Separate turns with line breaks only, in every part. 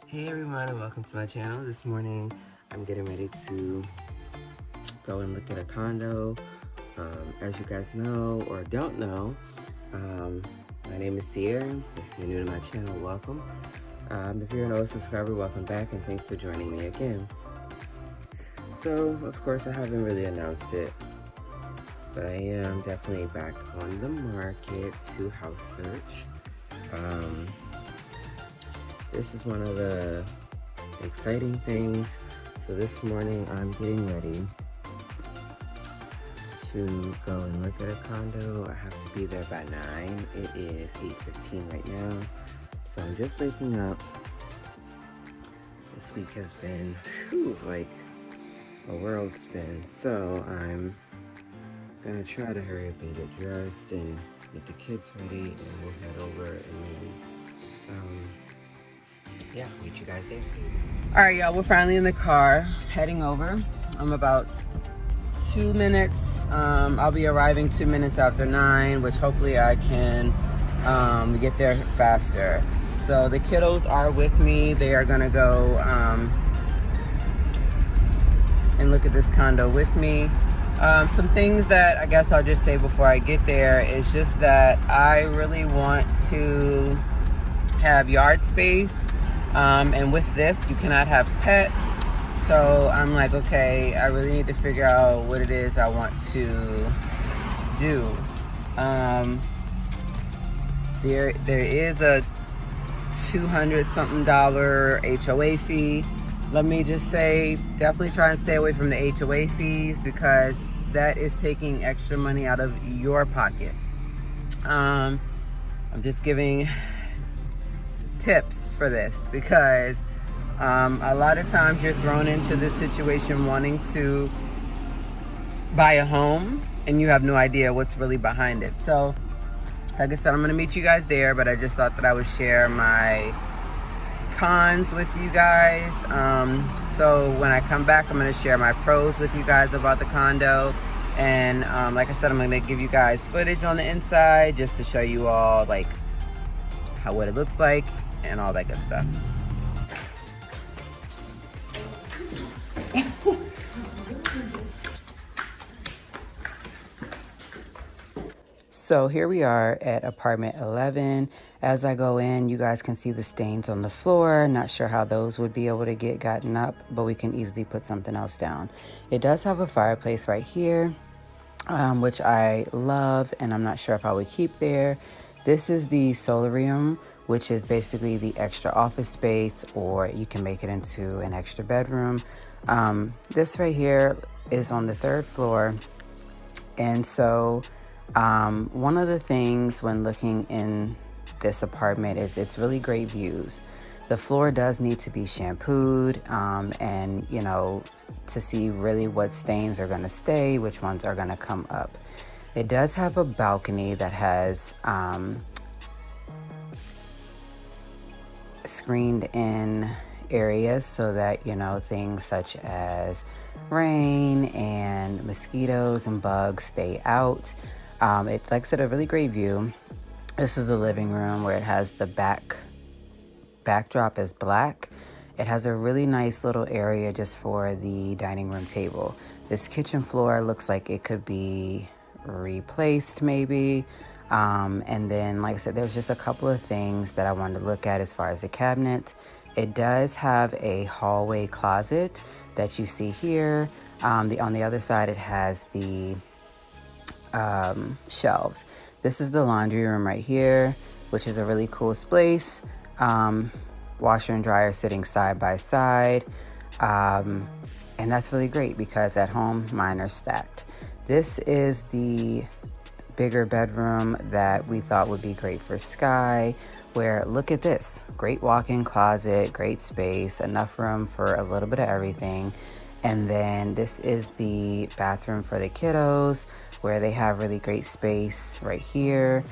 Hey everyone, and welcome to my channel. This morning I'm getting ready to go and look at a condo. As you guys know or don't know, my name is Sierra. If you're new to my channel, welcome. If you're an old subscriber, welcome back, and thanks for joining me again. So, of course, I haven't really announced it, but I am definitely back on the market to house search. This is one of the exciting things. So this morning I'm getting ready to go and look at a condo. I have to be there by 9. It is 8:15 right now. So I'm just waking up. This week has been like a whirlwind. So I'm gonna try to hurry up and get dressed and get the kids ready, and we'll head over and then yeah, meet you guys there. All right, y'all, we're finally in the car heading over. I'm about 2 minutes. I'll be arriving 2 minutes after 9, which hopefully I can get there faster. So the kiddos are with me. They are gonna go and look at this condo with me. Some things that I guess I'll just say before I get there is just that I really want to have yard space. And with this, you cannot have pets. So I'm like, okay, I really need to figure out what it is I want to do. There is a $200-something HOA fee. Let me just say, definitely try and stay away from the HOA fees because that is taking extra money out of your pocket. I'm just giving tips for this because a lot of times you're thrown into this situation wanting to buy a home and you have no idea what's really behind it. So like I said, I'm gonna meet you guys there, but I just thought that I would share my cons with you guys. So when I come back, I'm gonna share my pros with you guys about the condo. And like I said, I'm gonna give you guys footage on the inside just to show you all like what it looks like and all that good stuff. So here we are at apartment 11. As I go in, you guys can see the stains on the floor. Not sure how those would be able to get gotten up, but we can easily put something else down. It does have a fireplace right here, which I love, and I'm not sure if I would keep there. This is the solarium, which is basically the extra office space, or you can make it into an extra bedroom. This right here is on the 3rd floor. And so one of the things when looking in this apartment is it's really great views. The floor does need to be shampooed, and you know, to see really what stains are gonna stay, which ones are gonna come up. It does have a balcony that has screened in areas so that, you know, things such as rain and mosquitoes and bugs stay out. It's, like I said, a really great view. This is the living room where it has the backdrop is black. It has a really nice little area just for the dining room table. This kitchen floor looks like it could be replaced maybe. And then, like I said, there's just a couple of things that I wanted to look at as far as the cabinet. It does have a hallway closet that you see here. On the other side, it has the shelves. This is the laundry room right here, which is a really cool space. Washer and dryer sitting side by side. And that's really great because at home, mine are stacked. This is the bigger bedroom that we thought would be great for Sky, where look at this, great walk-in closet, great space, enough room for a little bit of everything. And then this is the bathroom for the kiddos, where they have really great space right here.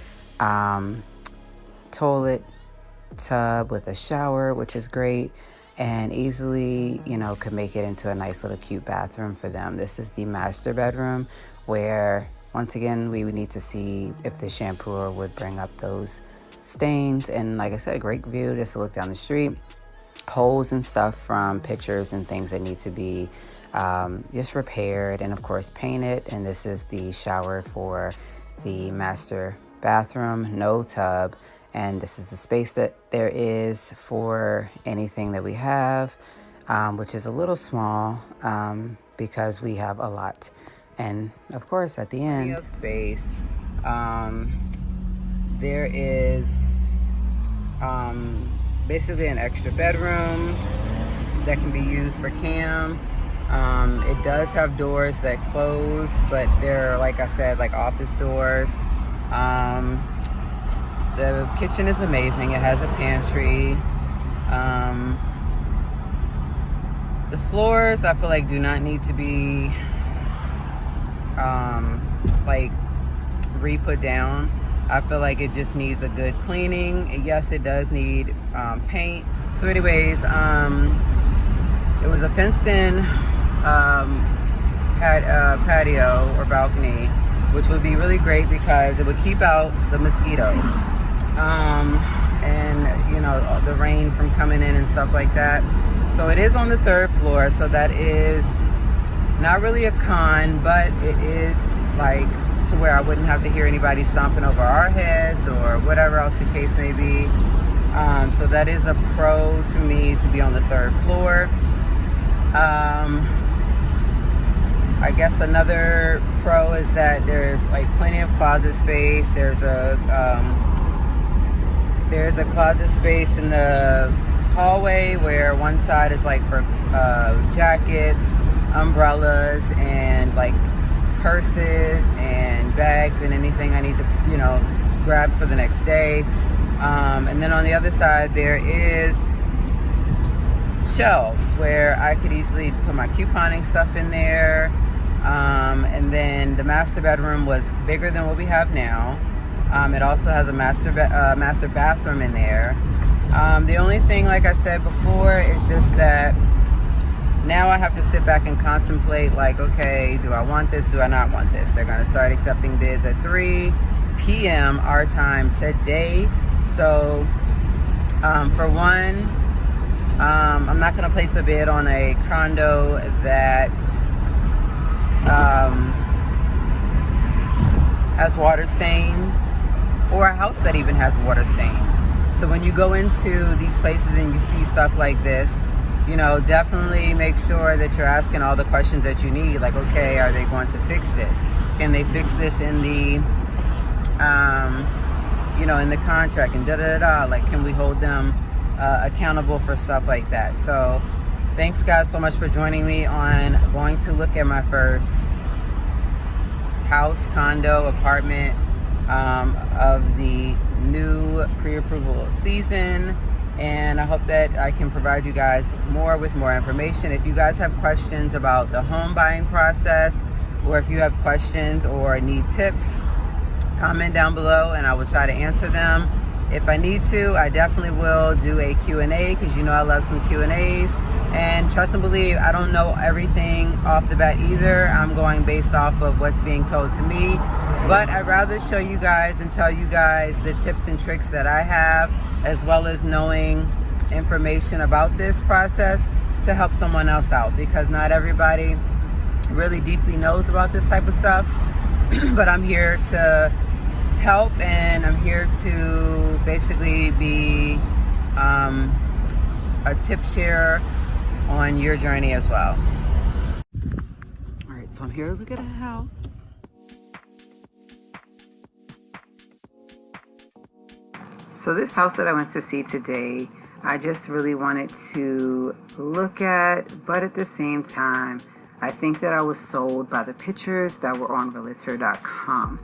Toilet tub with a shower, which is great, and easily, you know, could make it into a nice little cute bathroom for them. This is the master bedroom, where once again we would need to see if the shampooer would bring up those stains. And like I said, great view just to look down the street. holes and stuff from pictures and things that need to be just repaired and of course painted. And this is the shower for the master bathroom, no tub. And this is the space that there is for anything that we have, which is a little small because we have a lot. And of course at the end of space, there is basically an extra bedroom that can be used for Cam. It does have doors that close, but they're, like I said, like office doors. The kitchen is amazing. It has a pantry. The floors, I feel like, do not need to be like re-put down. I feel like it just needs a good cleaning. Yes, it does need paint. So anyways, it was a fenced-in patio or balcony, which would be really great because it would keep out the mosquitoes and, you know, the rain from coming in and stuff like that. So it is on the 3rd floor, so that is not really a con, but it is like to where I wouldn't have to hear anybody stomping over our heads or whatever else the case may be. So that is a pro to me, to be on the 3rd floor. I guess another pro is that there's like plenty of closet space. There's a closet space in the hallway where one side is like for jackets, umbrellas, and like purses and bags and anything I need to, you know, grab for the next day. And then on the other side there is shelves where I could easily put my couponing stuff in there. And then the master bedroom was bigger than what we have now. It also has a master bathroom in there. The only thing, like I said before, is just that now I have to sit back and contemplate, like, okay, do I want this? Do I not want this? They're going to start accepting bids at 3 p.m. our time today. So for one, I'm not going to place a bid on a condo that has water stains, or a house that even has water stains. So when you go into these places and you see stuff like this, you know, definitely make sure that you're asking all the questions that you need. Like, okay, are they going to fix this? Can they fix this in the, you know, in the contract and da-da-da-da? Like, can we hold them accountable for stuff like that? So thanks guys so much for joining me on going to look at my first house, condo, apartment of the new pre-approval season. And I hope that I can provide you guys with more information. If you guys have questions about the home buying process, or if you have questions or need tips, comment down below and I will try to answer them. If I need to, I definitely will do a Q&A, because you know I love some Q&As. And trust and believe, I don't know everything off the bat either. I'm going based off of what's being told to me. But I'd rather show you guys and tell you guys the tips and tricks that I have, as well as knowing information about this process to help someone else out, because not everybody really deeply knows about this type of stuff. But I'm here to help, and I'm here to basically be a tip share on your journey as well. All right, so I'm here to look at a house. So this house that I went to see today, I just really wanted to look at, but at the same time, I think that I was sold by the pictures that were on realtor.com.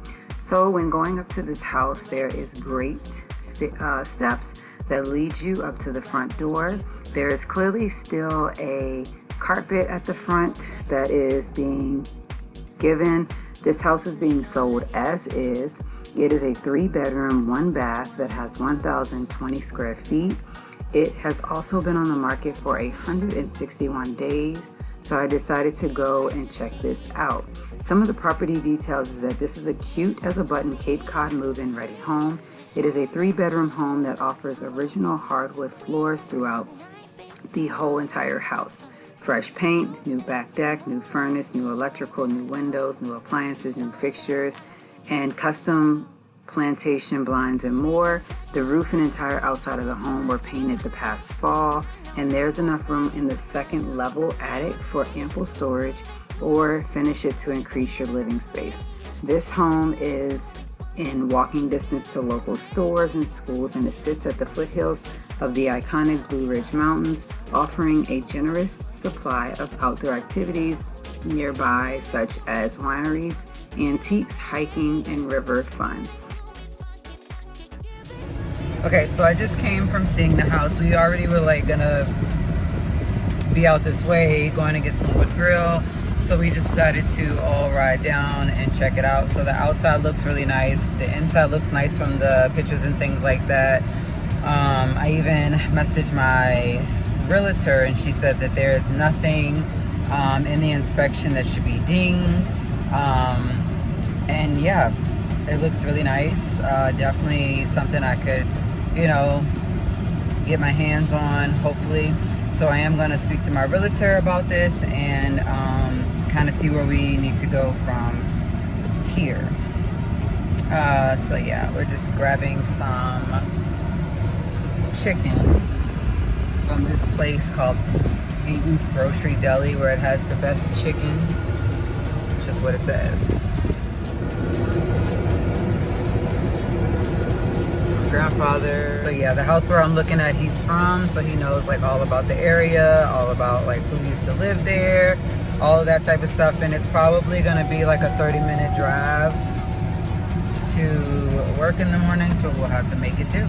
So when going up to this house, there is great steps that lead you up to the front door. There is clearly still a carpet at the front that is being given. This house is being sold as is. It is a 3-bedroom, 1-bath that has 1,020 square feet. It has also been on the market for 161 days. So I decided to go and check this out. Some of the property details is that this is a cute as a button Cape Cod move-in ready home. It is a 3-bedroom home that offers original hardwood floors throughout the whole entire house. Fresh paint, new back deck, new furnace, new electrical, new windows, new appliances, new fixtures, and custom plantation blinds and more. The roof and entire outside of the home were painted the past fall, and there's enough room in the second level attic for ample storage, or finish it to increase your living space. This home is in walking distance to local stores and schools, and it sits at the foothills of the iconic Blue Ridge Mountains, offering a generous supply of outdoor activities nearby, such as wineries, antiques, hiking, and river fun. Okay, so I just came from seeing the house. We already were like gonna be out this way, going to get some wood grill. So we decided to all ride down and check it out. So the outside looks really nice. The inside looks nice from the pictures and things like that. I even messaged my realtor, and she said that there is nothing in the inspection that should be dinged. And yeah, it looks really nice. Definitely something I could, you know, get my hands on, hopefully. So I am going to speak to my realtor about this and kind of see where we need to go from here. So yeah, we're just grabbing some chicken from this place called Eaton's Grocery Deli, where it has the best chicken. Just what it says. Grandfather. So yeah, the house where I'm looking at, he's from, so he knows like all about the area, all about like who used to live there, all of that type of stuff. And it's probably gonna be like a 30-minute drive to work in the morning, so we'll have to make it do.